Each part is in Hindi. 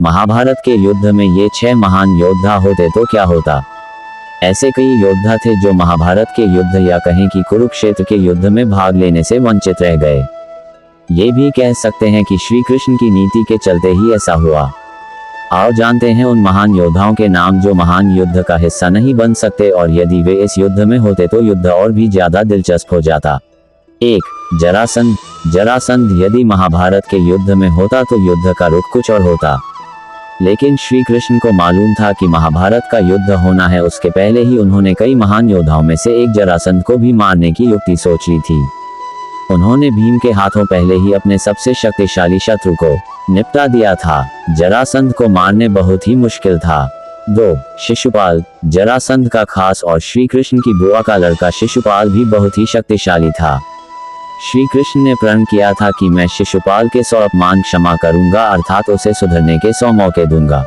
महाभारत के युद्ध में ये 6 महान योद्धा होते तो क्या होता। ऐसे कई योद्धा थे जो महाभारत के युद्ध या कहें कि कुरुक्षेत्र के युद्ध में भाग लेने से वंचित रह गए। ये भी कह सकते हैं कि श्री कृष्ण की नीति के चलते ही ऐसा हुआ। आओ जानते हैं उन महान योद्धाओं के नाम जो महान युद्ध का हिस्सा नहीं बन सकते, और यदि वे इस युद्ध में होते तो युद्ध और भी ज्यादा दिलचस्प हो जाता। 1. जरासंध। जरासंध यदि महाभारत के युद्ध में होता तो युद्ध का रुख कुछ और होता, लेकिन श्री कृष्ण को मालूम था कि महाभारत का युद्ध होना है। उसके पहले ही उन्होंने कई महान योद्धाओं में से एक जरासंध को भी मारने की युक्ति सोच ली थी। उन्होंने भीम के हाथों पहले ही अपने सबसे शक्तिशाली शत्रु को निपटा दिया था। जरासंध को मारने बहुत ही मुश्किल था। 2. शिशुपाल। जरासंध का खास और श्री कृष्ण की बुआ का लड़का शिशुपाल भी बहुत ही शक्तिशाली था। श्री कृष्ण ने प्रण किया था कि मैं शिशुपाल के 100 अपमान क्षमा करूंगा, अर्थात उसे सुधरने के 100 मौके दूंगा।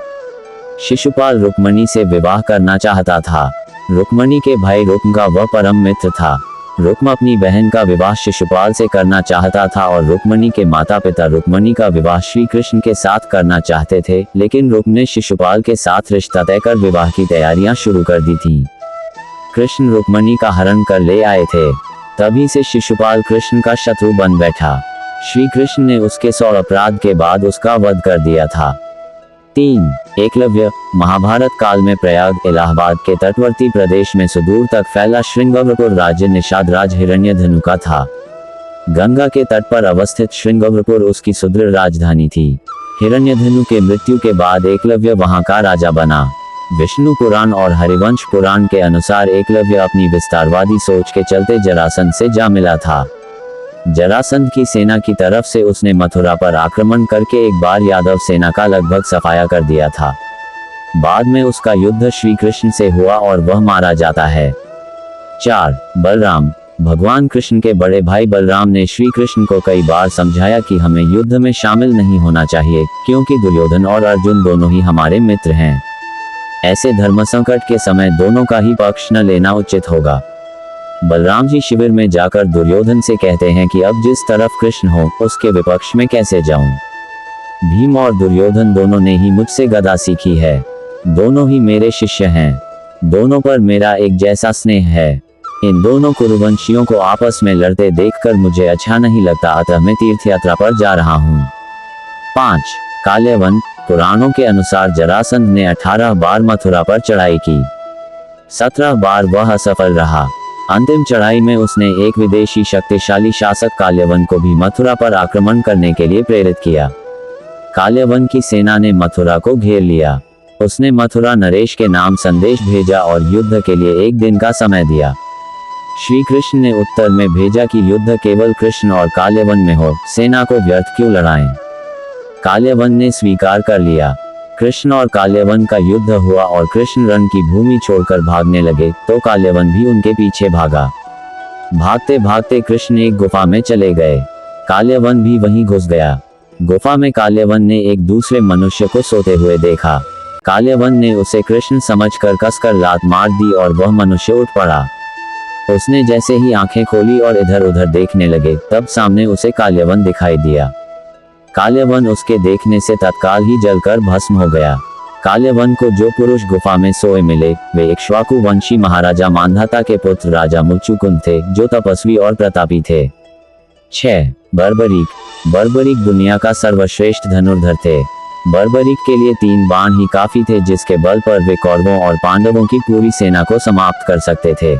शिशुपाल रुक्मणी से विवाह करना चाहता था। रुक्मणी के भाई रुक्म का वह परम मित्र था। रुक्म अपनी बहन का विवाह शिशुपाल से करना चाहता था और रुक्मणी के माता पिता रुक्मणी का विवाह श्री कृष्ण के साथ करना चाहते थे, लेकिन रुक्म ने शिशुपाल के साथ रिश्ता तय कर विवाह की तैयारियां शुरू कर दी थी। कृष्ण रुक्मणी का हरण कर ले आए थे। तभी से शिशुपाल कृष्ण का शत्रु बन बैठा। श्री कृष्ण ने उसके 100 अपराध के बाद उसका वध कर दिया था। 3. एकलव्य। महाभारत काल में प्रयाग इलाहाबाद के तटवर्ती प्रदेश में सुदूर तक फैला श्रृंगवरपुर राज्य निषाद राज हिरण्यधनु का था। गंगा के तट पर अवस्थित श्रृंगवरपुर उसकी सुदृढ़ राजधानी थी। हिरण्यधनु के मृत्यु के बाद एकलव्य वहां का राजा बना। विष्णु पुराण और हरिवंश पुराण के अनुसार एकलव्य अपनी विस्तारवादी सोच के चलते जरासंध से जा मिला था। जरासंध की सेना की तरफ से उसने मथुरा पर आक्रमण करके एक बार यादव सेना का लगभग सफाया कर दिया था। बाद में उसका युद्ध श्री कृष्ण से हुआ और वह मारा जाता है। 4. बलराम। भगवान कृष्ण के बड़े भाई बलराम ने श्री कृष्ण को कई बार समझाया कि हमें युद्ध में शामिल नहीं होना चाहिए, क्योंकि दुर्योधन और अर्जुन दोनों ही हमारे मित्र हैं। ऐसे धर्म संकट के समय दोनों का ही पक्ष न लेना उचित होगा। बलराम जी शिविर में जाकर दुर्योधन से कहते हैं कि अब जिस तरफ कृष्ण हो उसके विपक्ष में कैसे जाऊं। भीम और दुर्योधन दोनों ने ही मुझसे गदा सीखी है। दोनों ही मेरे शिष्य हैं। दोनों पर मेरा एक जैसा स्नेह है। इन दोनों कुरुवंशियों को आपस में लड़ते देखकर मुझे अच्छा नहीं लगता, अतः मैं तीर्थ यात्रा पर जा रहा हूँ। 5. काल्यवन। पुराणों के अनुसार जरासंध ने 18 बार मथुरा पर चढ़ाई की। 17 बार वह असफल रहा। अंतिम चढ़ाई में उसने एक विदेशी शक्तिशाली शासक काल्यवन को भी मथुरा पर आक्रमण करने के लिए प्रेरित किया। काल्यवन की सेना ने मथुरा को घेर लिया। उसने मथुरा नरेश के नाम संदेश भेजा और युद्ध के लिए 1 दिन का समय दिया। श्री कृष्ण ने उत्तर में भेजा कि युद्ध केवल कृष्ण और काल्यवन में हो, सेना को व्यर्थ क्यों लड़ाएं। काल्यवन ने स्वीकार कर लिया। कृष्ण और काल्यवन का युद्ध हुआ और कृष्ण रण की भूमि छोड़कर भागने लगे तो काल्यवन भी उनके पीछे भागा। भागते भागते कृष्ण एक गुफा में चले गए। काल्यवन भी वहीं घुस गया। गुफा में काल्यवन ने एक दूसरे मनुष्य को सोते हुए देखा। काल्यवन ने उसे कृष्ण समझकर कसकर लात मार दी और वह मनुष्य उठ पड़ा। उसने जैसे ही आंखें खोली और इधर उधर देखने लगे, तब सामने उसे काल्यवन दिखाई दिया। काल्यवन उसके देखने से तत्काल ही जलकर भस्म हो गया। काल्यवन को जो पुरुष गुफा में सोए मिले वे इक्ष्वाकु वंशी महाराजा मांधाता के पुत्र राजा मुचुकुंद थे, जो तपस्वी और प्रतापी थे। 6. बर्बरीक। बर्बरीक दुनिया का सर्वश्रेष्ठ धनुर्धर थे। बर्बरीक के लिए 3 बाण ही काफी थे, जिसके बल पर वे कौरवों और पांडवों की पूरी सेना को समाप्त कर सकते थे।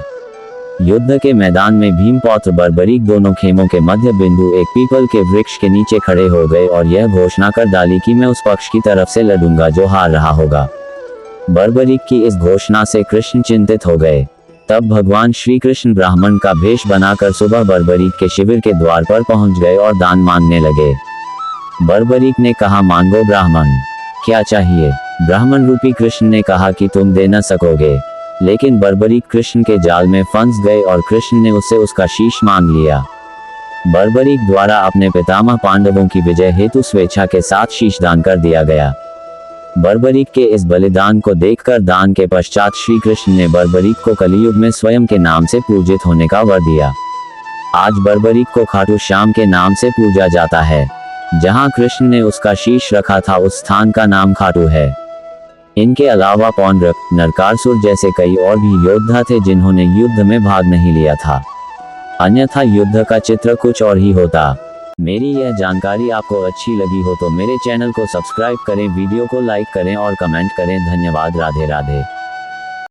युद्ध के मैदान में भीम पौत्र बर्बरीक दोनों खेमों के मध्य बिंदु एक पीपल के वृक्ष के नीचे खड़े हो गए और यह घोषणा कर डाली कि मैं उस पक्ष की तरफ से लड़ूंगा जो हार रहा होगा। बर्बरीक की इस घोषणा से कृष्ण चिंतित हो गए। तब भगवान श्री कृष्ण ब्राह्मण का भेष बनाकर सुबह बर्बरीक के शिविर के द्वार पर पहुंच गए और दान मांगने लगे। बर्बरीक ने कहा, मांगो ब्राह्मण, क्या चाहिए। ब्राह्मण रूपी कृष्ण ने कहा कि तुम दे न सकोगे, लेकिन बर्बरीक कृष्ण के जाल में फंस गए और कृष्ण ने उससे उसका शीश मांग लिया। बर्बरीक द्वारा अपने पितामह पांडवों की विजय हेतु स्वेच्छा के साथ शीश दान कर दिया गया। बर्बरीक के इस बलिदान को देखकर दान के पश्चात श्री कृष्ण ने बर्बरीक को कलियुग में स्वयं के नाम से पूजित होने का वर दिया। आज बर्बरीक को खाटू श्याम के नाम से पूजा जाता है। जहां कृष्ण ने उसका शीश रखा था उस स्थान का नाम खाटू है। इनके अलावा पौंड्रक, नरकासुर जैसे कई और भी योद्धा थे जिन्होंने युद्ध में भाग नहीं लिया था, अन्यथा युद्ध का चित्र कुछ और ही होता। मेरी यह जानकारी आपको अच्छी लगी हो तो मेरे चैनल को सब्सक्राइब करें, वीडियो को लाइक करें और कमेंट करें। धन्यवाद। राधे राधे।